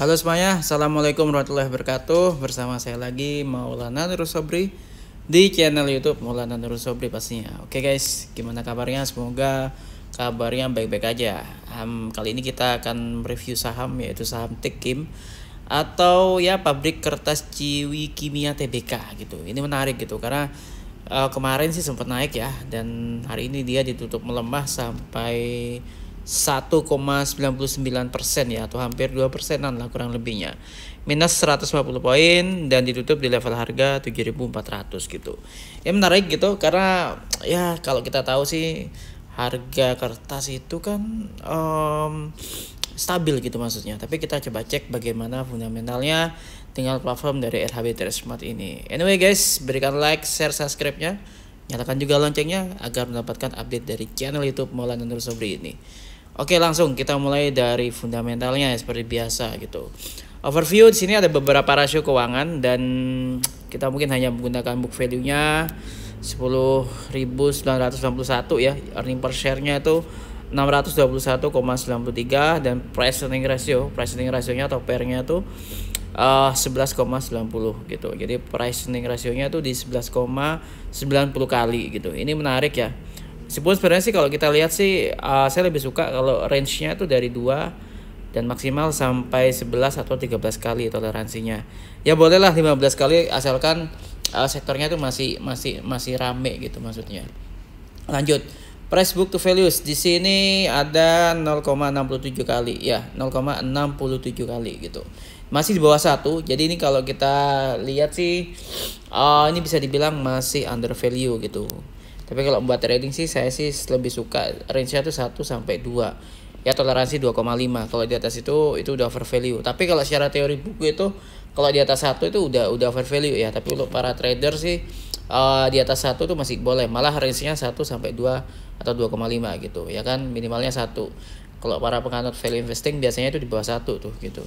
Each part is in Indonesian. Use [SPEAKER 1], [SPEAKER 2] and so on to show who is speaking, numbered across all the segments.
[SPEAKER 1] Halo semuanya, Assalamualaikum warahmatullahi wabarakatuh. Bersama saya lagi Maulana Nurul Sobri di channel YouTube Maulana Nurul Sobri pastinya. Oke guys, gimana kabarnya? Semoga kabarnya baik-baik aja. Kali ini kita akan review saham, yaitu saham Tekim atau ya pabrik kertas Ciwi Kimia Tbk gitu. Ini menarik gitu karena kemarin sih sempat naik ya, dan hari ini dia ditutup melemah sampai 1,99% ya, atau hampir 2%an lah kurang lebihnya, minus 150 poin, dan ditutup di level harga 7.400 gitu. Ya menarik gitu karena ya kalau kita tahu sih harga kertas itu kan stabil gitu maksudnya. Tapi kita coba cek bagaimana fundamentalnya dengan platform dari RHB Trade ini. Anyway guys, berikan like, share, subscribe-nya, nyalakan juga loncengnya agar mendapatkan update dari channel YouTube Maulana Nurul Sobri ini. Oke, langsung kita mulai dari fundamentalnya ya, seperti biasa gitu. Overview di sini ada beberapa rasio keuangan dan kita mungkin hanya menggunakan book value-nya 10.991 ya. Earning per share-nya itu 621,93 dan price earning ratio-nya atau PER-nya itu 11,90 gitu. Jadi price earning ratio-nya tuh di 11,90 kali gitu. Ini menarik ya. Meskipun sebenarnya sih kalau kita lihat sih saya lebih suka kalau range-nya tuh dari 2 dan maksimal sampai 11 atau 13 kali toleransinya. Ya bolehlah 15 kali asalkan sektornya tuh masih rame gitu maksudnya. Lanjut. Price book to values di sini ada 0,67 kali ya, 0,67 kali gitu. Masih di bawah 1. Jadi ini kalau kita lihat sih ini bisa dibilang masih under value gitu. Tapi kalau buat trading sih saya sih lebih suka range-nya tuh 1 sampai 2. Ya toleransi 2,5. Kalau di atas itu udah over value. Tapi kalau secara teori buku itu kalau di atas 1 itu udah over value ya. Tapi untuk para trader sih di atas 1 tuh masih boleh. Malah range-nya 1 sampai 2 atau 2,5 gitu. Ya kan minimalnya 1. Kalau para penganut value investing biasanya itu di bawah 1 tuh gitu.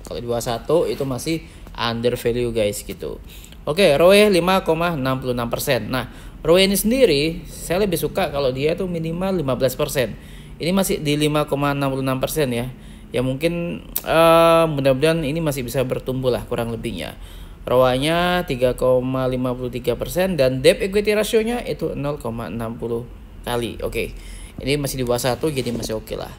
[SPEAKER 1] Kalau di bawah 1 itu masih under value guys gitu. Oke, ROE 5,66%. Nah, ROE ini sendiri saya lebih suka kalau dia tuh minimal 15%. Ini masih di 5,66% ya. Ya mungkin mudah-mudahan ini masih bisa bertumbuh lah kurang lebihnya. ROA-nya 3,53% dan debt equity ratio-nya itu 0,60 kali. Oke. Ini masih di bawah 1 jadi masih oke lah.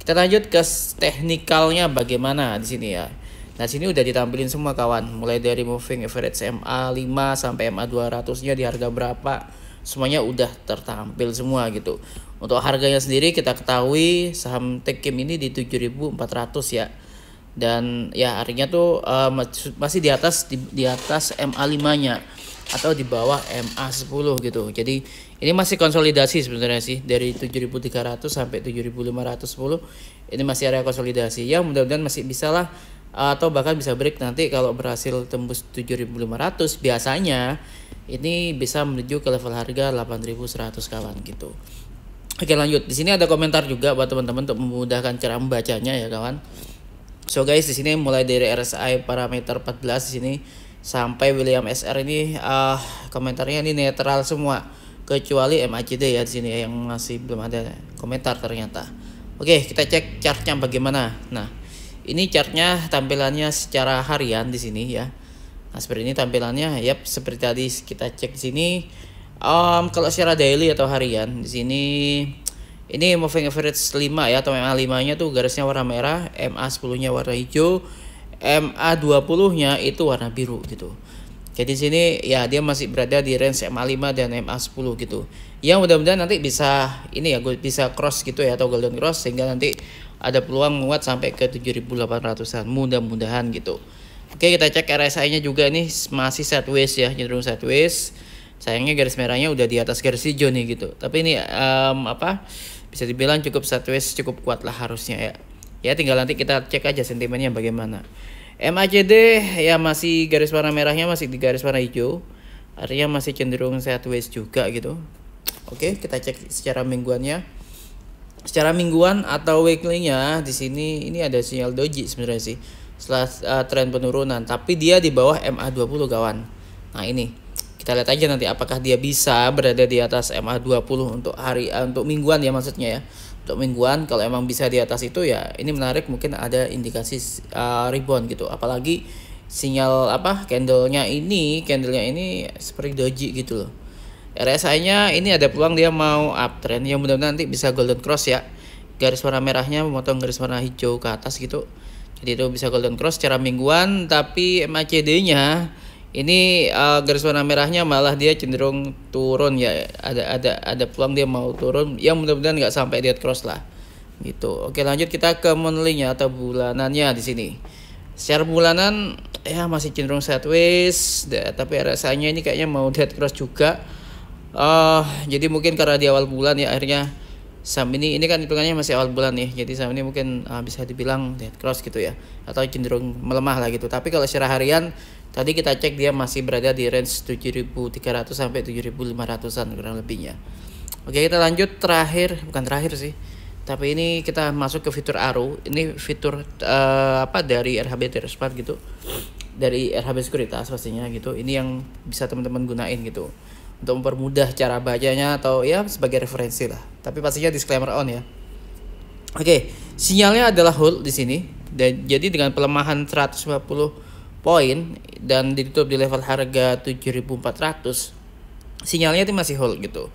[SPEAKER 1] Kita lanjut ke teknikalnya bagaimana di sini ya. Nah, sini udah ditampilin semua kawan, mulai dari moving average MA5 sampai MA200-nya di harga berapa, semuanya udah tertampil semua gitu. Untuk harganya sendiri kita ketahui saham Tekim ini di 7.400 ya. Dan ya artinya tuh masih di atas MA5-nya atau di bawah MA10 gitu. Jadi ini masih konsolidasi sebenarnya sih, dari 7.300 sampai 7.510 ini masih area konsolidasi. Ya mudah-mudahan masih bisa lah, atau bahkan bisa break nanti kalau berhasil tembus 7.500. Biasanya ini bisa menuju ke level harga 8.100 kawan gitu. Oke, lanjut. Di sini ada komentar juga buat teman-teman untuk memudahkan cara membacanya ya kawan. So guys, di sini mulai dari RSI parameter 14 di sini sampai William SR ini komentarnya ini netral semua kecuali MACD ya di sini yang masih belum ada komentar ternyata. Oke, kita cek chartnya bagaimana. Nah, ini chartnya tampilannya secara harian di sini ya. Nah, seperti ini tampilannya. Yap, seperti tadi kita cek di sini. Kalau secara daily atau harian di sini ini moving average 5 ya, atau MA5-nya tuh garisnya warna merah, MA10-nya warna hijau, MA20-nya itu warna biru gitu. Jadi di sini ya dia masih berada di range MA5 dan MA10 gitu. Ya mudah-mudahan nanti bisa ini ya, bisa cross gitu ya, atau golden cross, sehingga nanti ada peluang menguat sampai ke 7.800-an, mudah-mudahan gitu. Oke, kita cek RSI-nya juga nih masih sideways ya, cenderung sideways. Sayangnya garis merahnya udah di atas garis hijau nih gitu. Tapi ini bisa dibilang cukup sideways, cukup kuat lah harusnya ya. Ya tinggal nanti kita cek aja sentimennya bagaimana. MACD ya masih garis warna merahnya masih di garis warna hijau. Artinya masih cenderung sideways juga gitu. Oke, kita cek secara mingguannya. Secara mingguan atau weekly-nya di sini ini ada sinyal doji sebenarnya sih. Setelah tren penurunan, tapi dia di bawah MA20 kawan. Nah, ini Kita lihat aja nanti apakah dia bisa berada di atas MA20 untuk untuk mingguan ya, maksudnya ya. Untuk mingguan kalau emang bisa di atas itu ya ini menarik, mungkin ada indikasi rebound gitu. Apalagi sinyal candlenya ini seperti doji gitu loh. RSI-nya ini ada peluang dia mau uptrend yang mudah-mudahan nanti bisa golden cross ya. Garis warna merahnya memotong garis warna hijau ke atas gitu. Jadi itu bisa golden cross secara mingguan, tapi MACD-nya ini garis warna merahnya malah dia cenderung turun ya. Ada peluang dia mau turun. Ya mudah-mudahan nggak sampai dead cross lah. Gitu. Oke, lanjut kita ke monthly-nya atau bulanannya di sini. Secara bulanan ya masih cenderung sideways, tapi RSI-nya ini kayaknya mau dead cross juga. Jadi mungkin karena di awal bulan ya akhirnya saham ini kan hitungannya masih awal bulan nih. Jadi saham ini mungkin bisa dibilang dead cross gitu ya, atau cenderung melemah lah gitu. Tapi kalau secara harian tadi kita cek dia masih berada di range 7.300 sampai 7.500-an kurang lebihnya. Oke, kita lanjut bukan terakhir sih. Tapi ini kita masuk ke fitur ARO. Ini fitur dari RHB Transmart gitu. Dari RHB Sekuritas pastinya gitu. Ini yang bisa teman-teman gunain gitu. Untuk mempermudah cara bacanya atau ya sebagai referensi lah. Tapi pastinya disclaimer on ya. Oke, sinyalnya adalah hold di sini. Dan jadi dengan pelemahan 150 poin dan ditutup di level harga 7.400, sinyalnya itu masih hold gitu.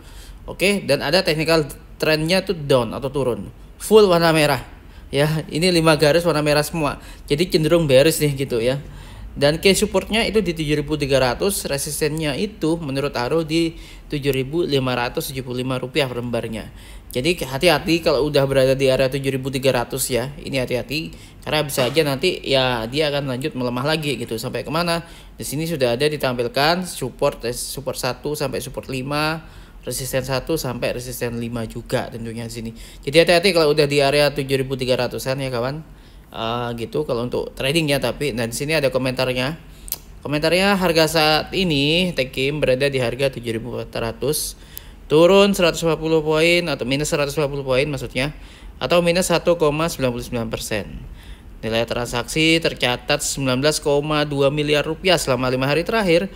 [SPEAKER 1] Oke, dan ada technical trendnya tuh down atau turun, full warna merah ya. Ini 5 garis warna merah semua, jadi cenderung bearish nih gitu ya. Dan key supportnya itu di 7.300, resistennya itu menurut ARO di 7.575 rupiah per lembarnya. Jadi hati-hati kalau udah berada di area 7.300 ya, ini hati-hati karena bisa aja nanti ya dia akan lanjut melemah lagi gitu. Sampai kemana? Di sini sudah ada ditampilkan support 1 sampai support 5, resisten 1 sampai resisten 5 juga tentunya di sini. Jadi hati-hati kalau udah di area 7.300-an ya kawan. Gitu kalau untuk tradingnya. Tapi dan di sini ada komentarnya harga saat ini Tekim berada di harga 7.400, turun 150 poin atau minus 150 poin maksudnya, atau minus 1,99%. Nilai transaksi tercatat 19,2 miliar rupiah selama 5 hari terakhir.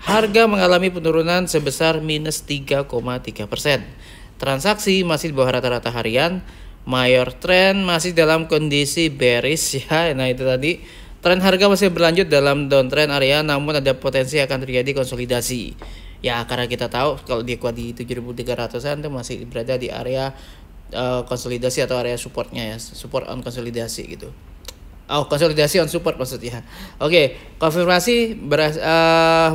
[SPEAKER 1] Harga mengalami penurunan sebesar minus 3,3%. Transaksi masih di bawah rata-rata harian. Mayor trend masih dalam kondisi bearish ya. Nah itu tadi, tren harga masih berlanjut dalam downtrend area, namun ada potensi akan terjadi konsolidasi ya, karena kita tahu kalau dia kuat di 7.300-an itu masih berada di area konsolidasi atau area supportnya ya, support on konsolidasi gitu. Konsolidasi on support maksudnya. Oke, konfirmasi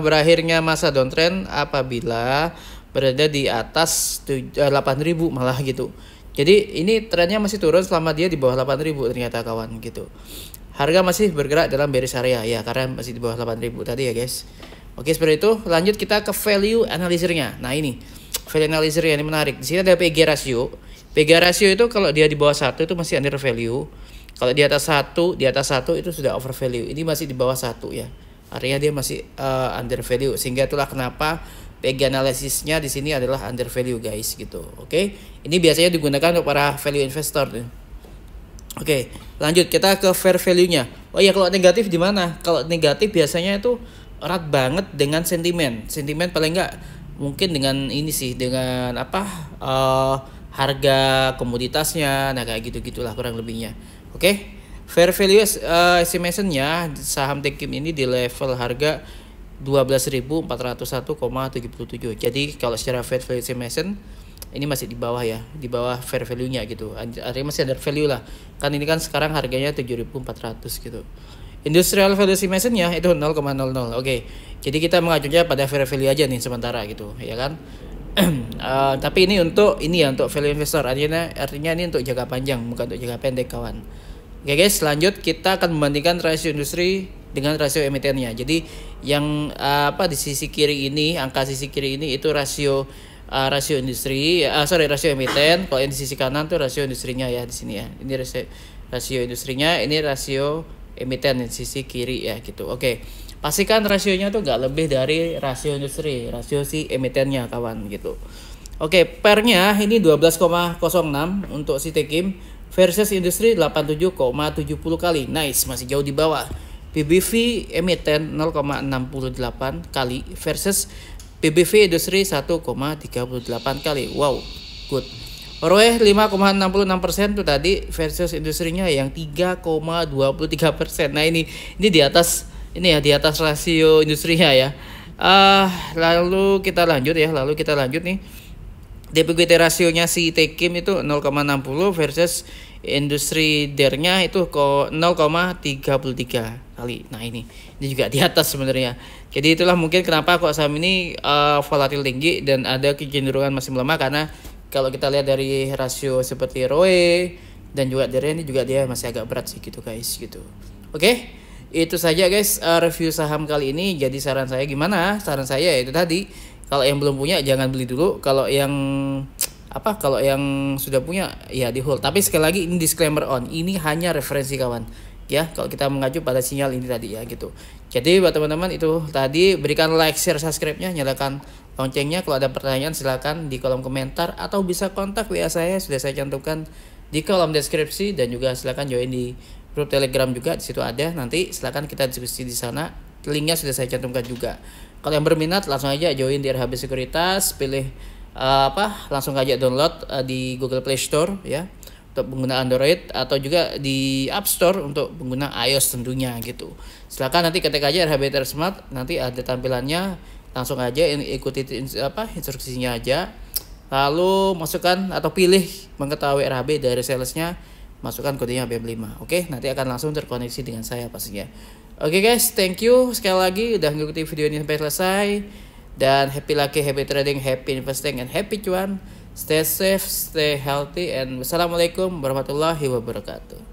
[SPEAKER 1] berakhirnya masa downtrend apabila berada di atas 8.000 malah gitu. Jadi ini trennya masih turun selama dia di bawah 8.000 ternyata kawan gitu. Harga masih bergerak dalam bearish area ya, karena masih di bawah 8.000 tadi ya guys. Oke, seperti itu. Lanjut kita ke value analyzer-nya. Nah ini value analyzer ini menarik. Di sini ada PG ratio. PG ratio itu kalau dia di bawah 1 itu masih under value. Kalau di atas 1 itu sudah over value. Ini masih di bawah 1 ya. Artinya dia masih under value, sehingga itulah kenapa PG analisisnya di sini adalah under value guys gitu. Oke. Ini biasanya digunakan untuk para value investor nih. Oke, lanjut kita ke fair value-nya. Oh iya, kalau negatif di mana? Kalau negatif biasanya itu erat banget dengan sentimen. Sentimen paling enggak mungkin dengan ini sih, dengan harga komoditasnya. Nah, kayak gitu-gitulah kurang lebihnya. Oke. Fair value estimation-nya saham Tekim ini di level harga 12.401,77. Jadi kalau secara fair value estimation ini masih di bawah ya, di bawah fair value-nya gitu. Artinya masih under value lah. Kan ini kan sekarang harganya 7.400 gitu. Industrial value estimation-nya itu 0,00. Oke. Jadi kita mengacunya pada fair value aja nih sementara gitu, ya kan? Tapi ini untuk value investor. Artinya ini untuk jangka panjang, bukan untuk jangka pendek kawan. Oke guys, lanjut kita akan membandingkan rasio industri dengan rasio emitennya. Jadi yang di sisi kiri ini, angka sisi kiri ini itu rasio industri, rasio emiten. Kalau yang di sisi kanan tuh rasio industrinya ya di sini ya. Ini rasio industrinya, ini rasio emiten di sisi kiri ya gitu. Oke. Pastikan rasionya tuh nggak lebih dari rasio industri, rasio si emitennya kawan gitu. Oke, pernya ini 12,06 untuk si Tekim versus industri 87,70 kali. Nice, masih jauh di bawah. PBV emiten 0,68 kali versus PBV industri 1,38 kali. Wow, good. ROE 5,66% tuh tadi versus industrinya yang 3,23%. Nah, ini di atas ini ya, di atas rasio industrinya ya. Lalu kita lanjut nih. Debt equity rasionya si Tekim itu 0,60 versus industri dernya itu 0,33 kali. Nah, ini juga di atas sebenarnya. Jadi itulah mungkin kenapa kok saham ini volatil tinggi dan ada kecenderungan masih melemah, karena kalau kita lihat dari rasio seperti ROE dan juga dernya ini juga dia masih agak berat sih gitu guys gitu. Oke, itu saja guys review saham kali ini. Jadi saran saya gimana? Saran saya itu tadi, kalau yang belum punya jangan beli dulu. Kalau yang sudah punya ya di hold. Tapi sekali lagi ini disclaimer on, ini hanya referensi kawan. Ya, kalau kita mengacu pada sinyal ini tadi ya gitu. Jadi buat teman-teman itu tadi, berikan like, share, subscribe-nya, nyalakan loncengnya. Kalau ada pertanyaan silakan di kolom komentar atau bisa kontak WA saya, sudah saya cantumkan di kolom deskripsi, dan juga silakan join di grup Telegram juga, di situ ada. Nanti silakan kita diskusi di sana. Linknya sudah saya cantumkan juga. Kalau yang berminat langsung aja join di RHB Sekuritas, pilih langsung aja download di Google Play Store ya untuk pengguna Android, atau juga di App Store untuk pengguna iOS tentunya gitu. Silakan nanti ketik aja RHB Smart, nanti ada tampilannya, langsung aja ikuti instruksinya aja. Lalu masukkan atau pilih mengetahui RHB dari salesnya, masukkan kodenya BM5. Oke, nanti akan langsung terkoneksi dengan saya pastinya. Oke guys, thank you sekali lagi udah ngikutin video ini sampai selesai. Dan happy lucky, happy trading, happy investing, and happy cuan. Stay safe, stay healthy, and wassalamualaikum warahmatullahi wabarakatuh.